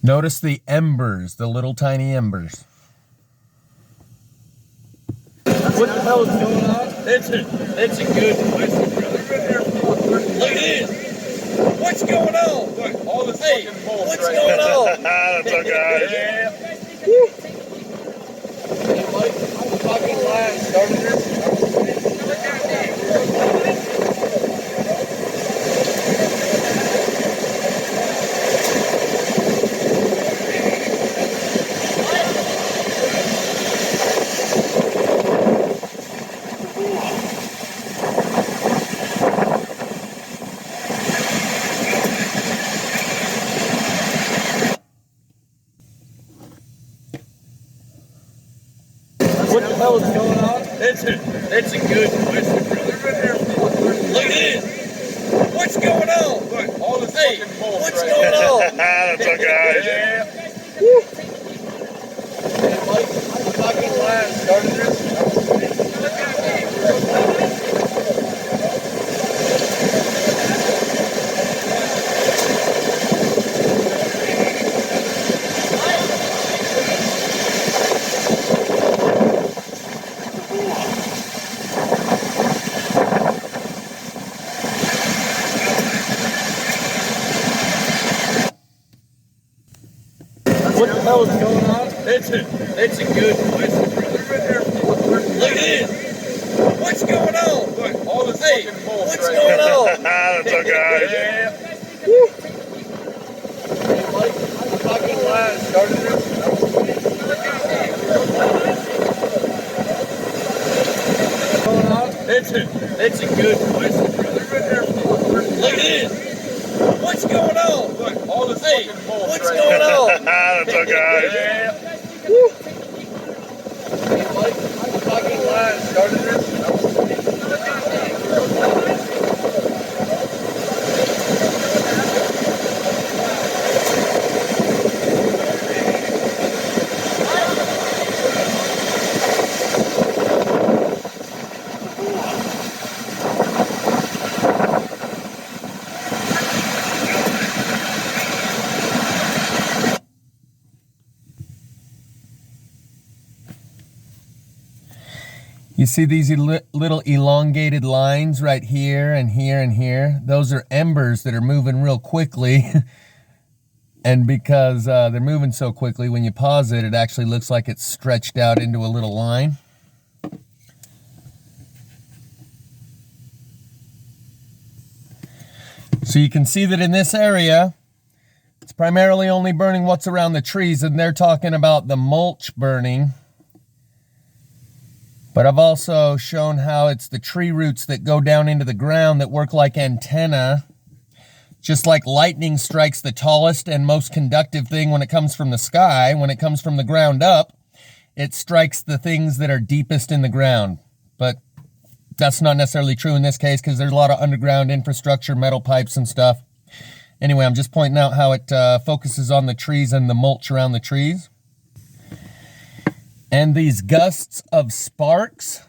Notice the embers, the little tiny embers. What the hell is going on? That's a good question, brother. Look at this. What's going on? Look, all this fucking bullshit. What's going on? That's okay. Yeah. Woo. Hey, Mike, I'm fucking glad I started this. What the hell is going on? That's a good question, brother. Look at this. What's going on? Look, all this fucking bullshit. What's going on? That's okay. Yeah. Woo. Hey, Mike, I'm fucking glad I started this. What the hell is going on? That's a good question, brother. Look at this. What's going on? Look, all this fucking bullshit. What's going on? That's okay. Yeah. Woo. Hey, Mike, I'm fucking glad I started this. What's going on? That's a good question, brother. Look at this. What's going on? Look, all this fucking bullshit. What's going on? That's okay. Yeah. Woo. Hey, Mike, I'm fucking glad I started this. You see these little elongated lines right here and here and here? Those are embers that are moving real quickly. And because they're moving so quickly, when you pause it, it actually looks like it's stretched out into a little line. So you can see that in this area, it's primarily only burning what's around the trees, and they're talking about the mulch burning. But I've also shown how it's the tree roots that go down into the ground that work like antenna. Just like lightning strikes the tallest and most conductive thing when it comes from the sky, when it comes from the ground up, it strikes the things that are deepest in the ground. But that's not necessarily true in this case because there's a lot of underground infrastructure, metal pipes and stuff. Anyway, I'm just pointing out how it focuses on the trees and the mulch around the trees. And these gusts of sparks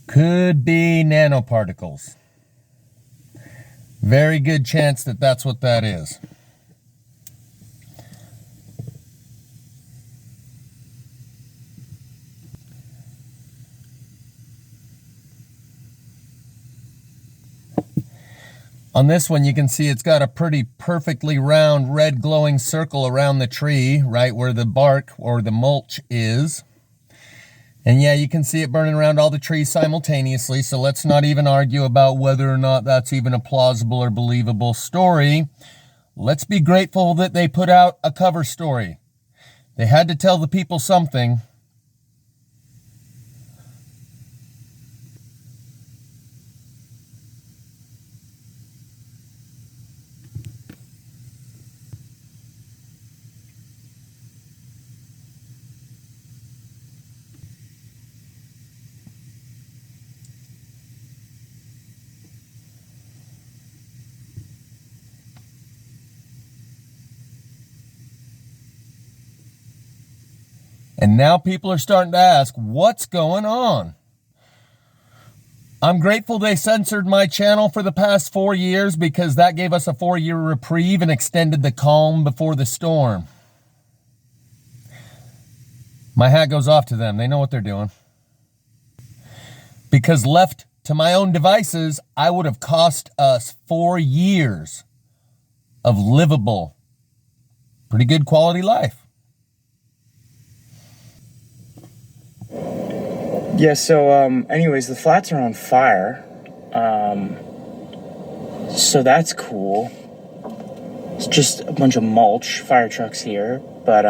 could be nanoparticles. Very good chance that that's what that is. On this one, you can see it's got a pretty perfectly round red glowing circle around the tree, right where the bark or the mulch is. And yeah, you can see it burning around all the trees simultaneously, so let's not even argue about whether or not that's even a plausible or believable story. Let's be grateful that they put out a cover story. They had to tell the people something. And now people are starting to ask, what's going on? I'm grateful they censored my channel for the past 4 years because that gave us a 4-year reprieve and extended the calm before the storm. My hat goes off to them. They know what they're doing. Because left to my own devices, I would have cost us 4 years of livable, pretty good quality life. Yeah, so anyways, the flats are on fire. So that's cool. It's just a bunch of mulch, fire trucks here. But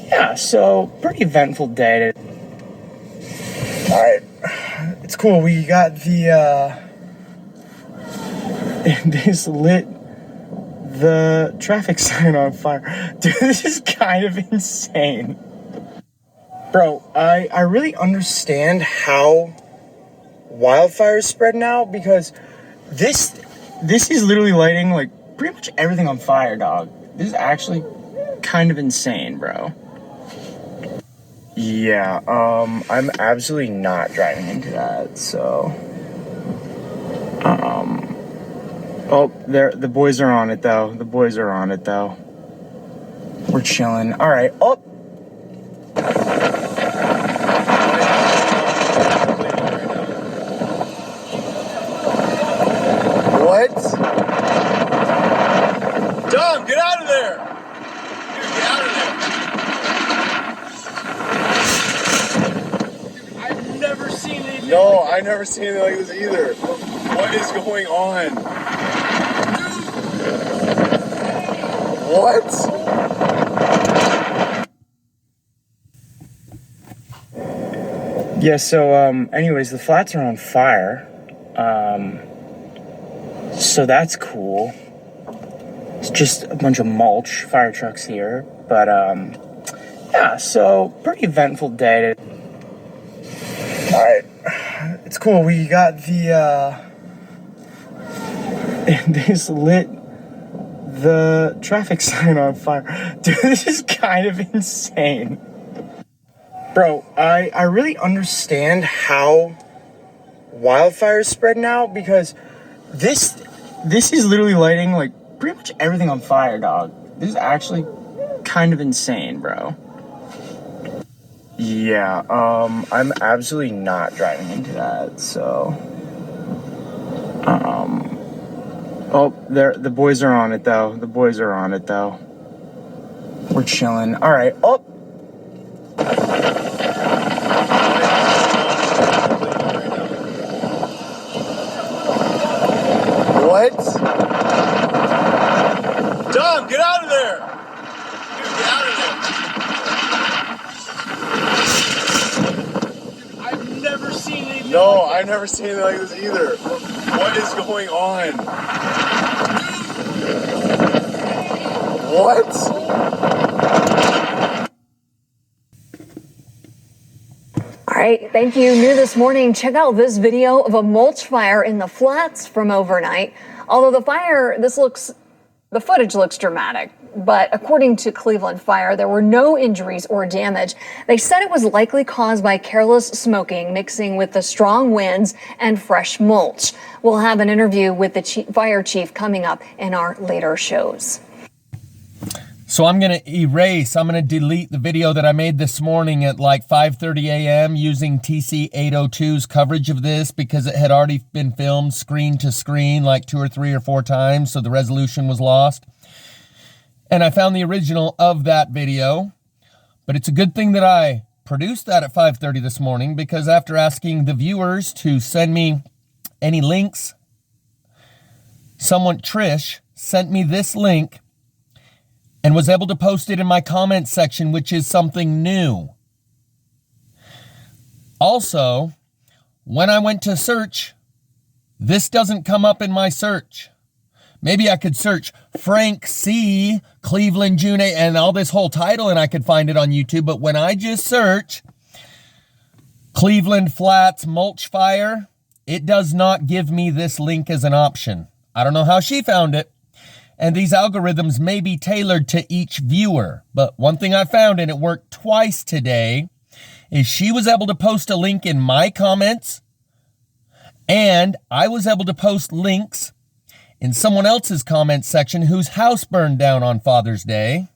yeah, so pretty eventful day. Alright, it's cool. We got the this lit the traffic sign on fire. Dude, this is kind of insane. Bro, I really understand how wildfires spread now, because this is literally lighting like pretty much everything on fire, dog. This is actually kind of insane, bro. Yeah, I'm absolutely not driving into that, so oh, the boys are on it though. The boys are on it though. We're chilling. All right. Oh. What? Dom, get out of there! Dude, get out of there! I've never seen anything. No, I've never seen anything like this either. What is going on? What? Yeah, so anyways, the flats are on fire. So that's cool. It's just a bunch of mulch, fire trucks here. But yeah, so pretty eventful day. Alright, it's cool. We got the this lit the traffic sign on fire. Dude, this is kind of insane. Bro, I really understand how wildfires spread now, because this is literally lighting like pretty much everything on fire, dog. This is actually kind of insane, bro. Yeah, I'm absolutely not driving into that, so oh, the boys are on it though. The boys are on it though. We're chilling. All right. Oh. What? Dom, get out of there! Dude, get out of there! I've never seen anything. No, I've never seen anything like this either. What is going on? What? All right, thank you. New this morning, check out this video of a mulch fire in the flats from overnight. Although the footage looks dramatic, but according to Cleveland Fire, there were no injuries or damage. They said it was likely caused by careless smoking mixing with the strong winds and fresh mulch. We'll have an interview with the fire chief coming up in our later shows. So I'm going to delete the video that I made this morning at like 5:30 a.m. using TC802's coverage of this, because it had already been filmed screen to screen like 2 or 3 or 4 times, so the resolution was lost. And I found the original of that video, but it's a good thing that I produced that at 5:30 this morning, because after asking the viewers to send me any links, Trish, sent me this link and was able to post it in my comment section, which is something new. Also, when I went to search, this doesn't come up in my search. Maybe I could search Frank C. Cleveland June 8 and all this whole title and I could find it on YouTube. But when I just search Cleveland Flats Mulch Fire, it does not give me this link as an option. I don't know how she found it. And these algorithms may be tailored to each viewer. But one thing I found, and it worked twice today, is she was able to post a link in my comments, And I was able to post links in someone else's comment section whose house burned down on Father's Day.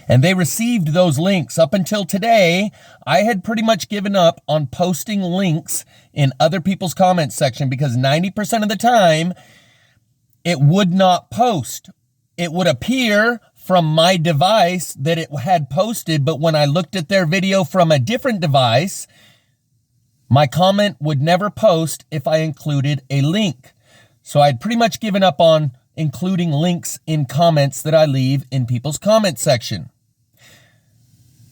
And they received those links. Up until today, I had pretty much given up on posting links in other people's comment section because 90% of the time, it would not post. It would appear from my device that it had posted, but when I looked at their video from a different device, my comment would never post if I included a link. So I'd pretty much given up on including links in comments that I leave in people's comment section.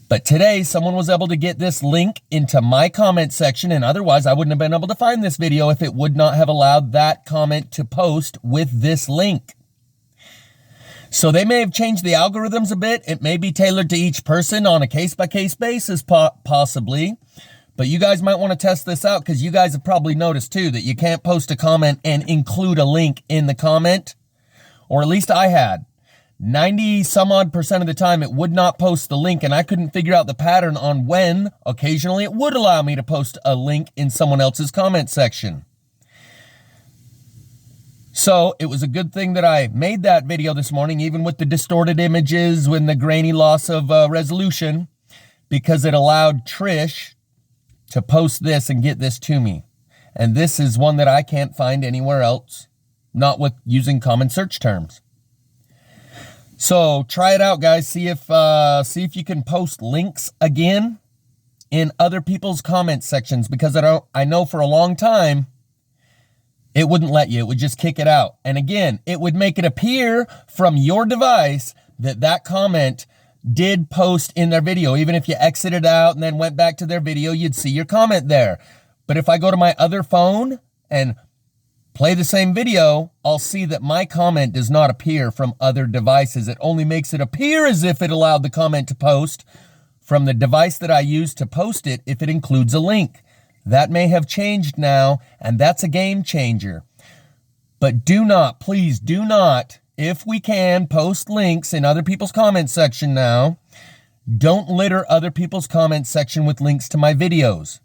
But today, someone was able to get this link into my comment section, and otherwise I wouldn't have been able to find this video if it would not have allowed that comment to post with this link. So they may have changed the algorithms a bit. It may be tailored to each person on a case-by-case basis, possibly. But you guys might want to test this out because you guys have probably noticed too that you can't post a comment and include a link in the comment. Or at least I had. 90 some odd percent of the time it would not post the link, and I couldn't figure out the pattern on when occasionally it would allow me to post a link in someone else's comment section. So it was a good thing that I made that video this morning, even with the distorted images, with the grainy loss of resolution, because it allowed Trish to post this and get this to me. And this is one that I can't find anywhere else, not with using common search terms. So try it out, guys. See if you can post links again in other people's comment sections, because I know for a long time it wouldn't let you. It would just kick it out. And again, it would make it appear from your device that that comment did post in their video. Even if you exited out and then went back to their video, you'd see your comment there. But if I go to my other phone and play the same video, I'll see that my comment does not appear from other devices. It only makes it appear as if it allowed the comment to post from the device that I use to post it if it includes a link. That may have changed now, and that's a game changer. But do not, please do not, if we can, post links in other people's comment section now. Don't litter other people's comment section with links to my videos.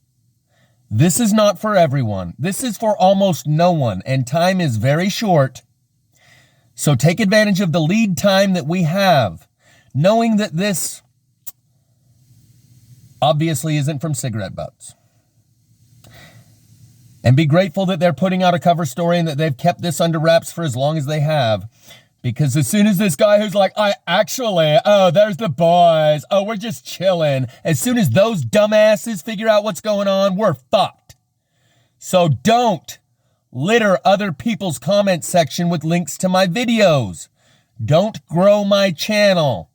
This is not for everyone. This is for almost no one, and time is very short. So take advantage of the lead time that we have, knowing that this obviously isn't from cigarette butts. And be grateful that they're putting out a cover story and that they've kept this under wraps for as long as they have. Because as soon as this guy who's like, there's the boys. Oh, we're just chilling. As soon as those dumbasses figure out what's going on, we're fucked. So don't litter other people's comment section with links to my videos. Don't grow my channel.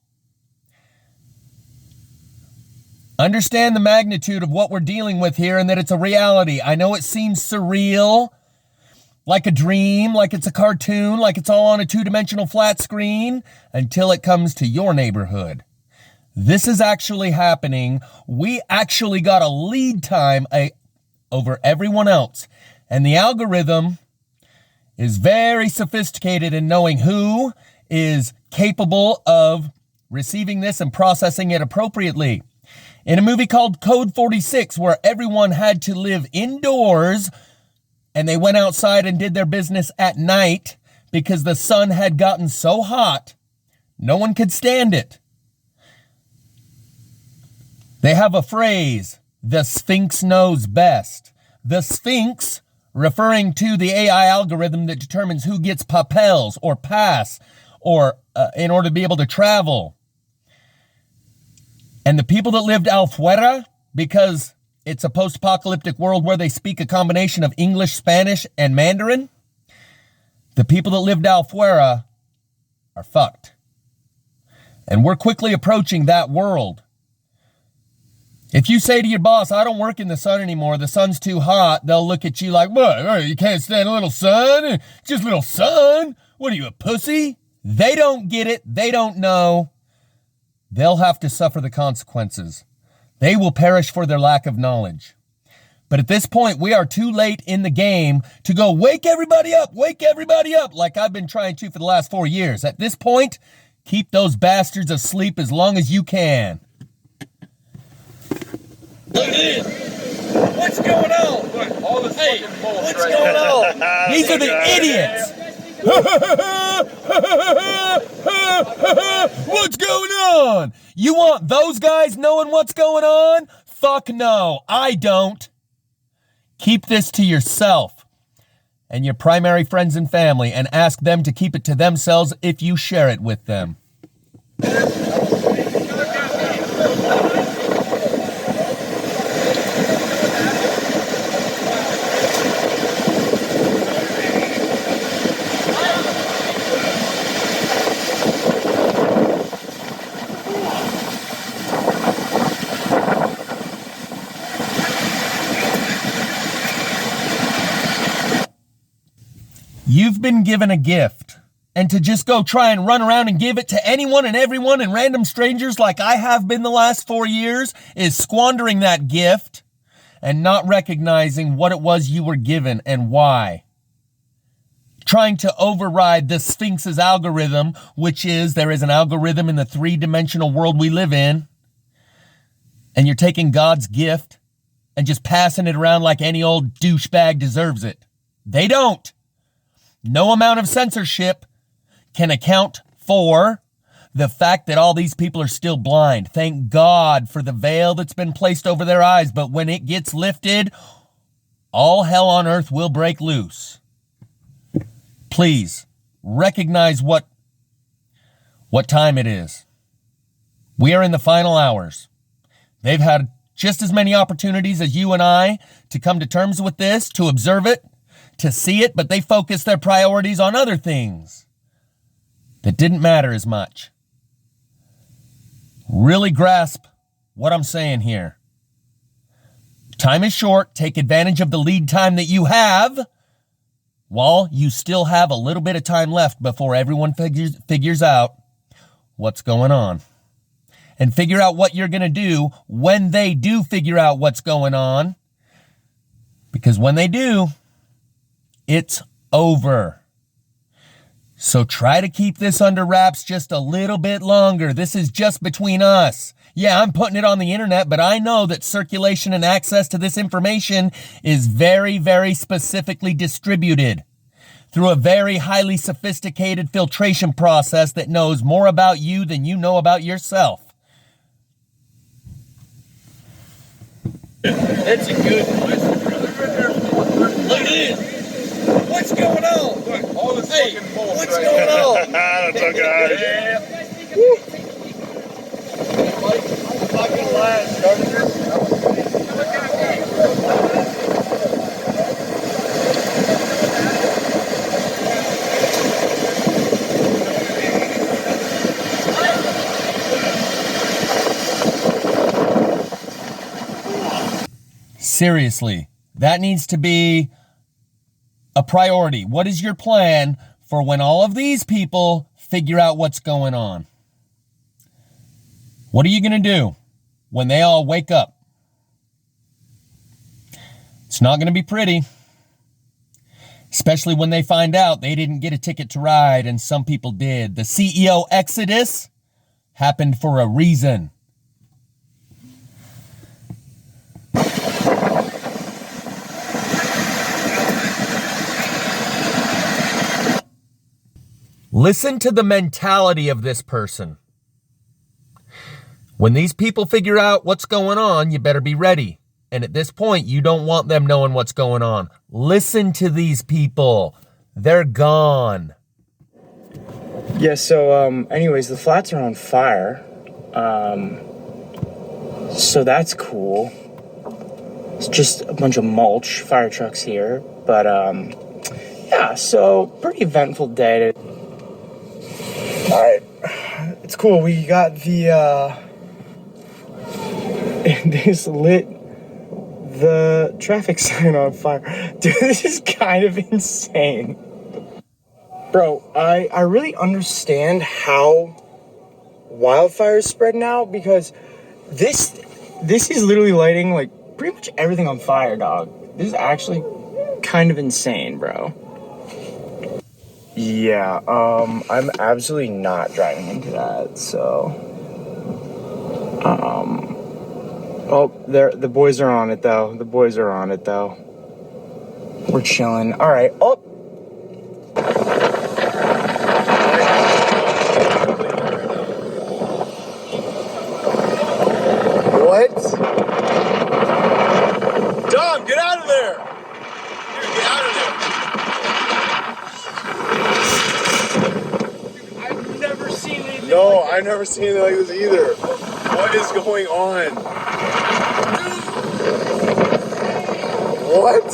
Understand the magnitude of what we're dealing with here and that it's a reality. I know it seems surreal, like a dream, like it's a cartoon, like it's all on a two-dimensional flat screen, until it comes to your neighborhood. This is actually happening. We actually got a lead time over everyone else. And the algorithm is very sophisticated in knowing who is capable of receiving this and processing it appropriately. In a movie called Code 46, where everyone had to live indoors and they went outside and did their business at night because the sun had gotten so hot, no one could stand it. They have a phrase, the Sphinx knows best. The Sphinx, referring to the AI algorithm that determines who gets papels or pass or in order to be able to travel. And the people that lived afuera, because it's a post-apocalyptic world where they speak a combination of English, Spanish, and Mandarin, the people that lived afuera are fucked. And we're quickly approaching that world. If you say to your boss, I don't work in the sun anymore, the sun's too hot, they'll look at you like, what, you can't stand a little sun? Just a little sun? What are you, a pussy? They don't get it. They don't know. They'll have to suffer the consequences. They will perish for their lack of knowledge. But at this point, we are too late in the game to go, wake everybody up, like I've been trying to for the last 4 years. At this point, keep those bastards asleep as long as you can. Look at this. What's going on? Look, all this fucking mulch what's going on? These are the idiots. What's going on? You want those guys knowing what's going on? Fuck no, I don't. Keep this to yourself and your primary friends and family, and ask them to keep it to themselves if you share it with them. You've been given a gift, and to just go try and run around and give it to anyone and everyone and random strangers like I have been the last 4 years is squandering that gift and not recognizing what it was you were given and why. Trying to override the Sphinx's algorithm, which is there is an algorithm in the 3-dimensional world we live in, and you're taking God's gift and just passing it around like any old douchebag deserves it. They don't. No amount of censorship can account for the fact that all these people are still blind. Thank God for the veil that's been placed over their eyes, but when it gets lifted, all hell on earth will break loose. Please recognize what time it is. We are in the final hours. They've had just as many opportunities as you and I to come to terms with this, to observe it, to see it, but they focus their priorities on other things that didn't matter as much. Really grasp what I'm saying here. Time is short. Take advantage of the lead time that you have while you still have a little bit of time left before everyone figures out what's going on. And figure out what you're going to do when they do figure out what's going on. Because when they do, it's over. So try to keep this under wraps just a little bit longer. This is just between us. Yeah, I'm putting it on the internet, but I know that circulation and access to this information is very, very specifically distributed through a very highly sophisticated filtration process that knows more about you than you know about yourself. That's a good one. Look at this. What's going on? Look, all this fucking mulch what's going on? That's okay. Yeah. Not gonna last, Seriously, that needs to be a priority. What is your plan for when all of these people figure out what's going on? What are you going to do when they all wake up? It's not going to be pretty. Especially when they find out they didn't get a ticket to ride and some people did. The CEO exodus happened for a reason. Listen to the mentality of this person. When these people figure out what's going on, you better be ready. And at this point, you don't want them knowing what's going on. Listen to these people. They're gone. Yeah, so anyways, the flats are on fire. So that's cool. It's just a bunch of mulch, fire trucks here. But yeah, so pretty eventful day. Alright, it's cool. We got the they just lit the traffic sign on fire. Dude, this is kind of insane. Bro, I really understand how wildfires spread now, because this is literally lighting like pretty much everything on fire, dog. This is actually kind of insane, bro. Yeah, I'm absolutely not driving into that, so Oh, the boys are on it though. The boys are on it though. We're chilling. All right. Oh. What? Dom, get out of there! Dude, get out of there! I've never seen anything. No, I've never seen anything like this either. What is going on? What?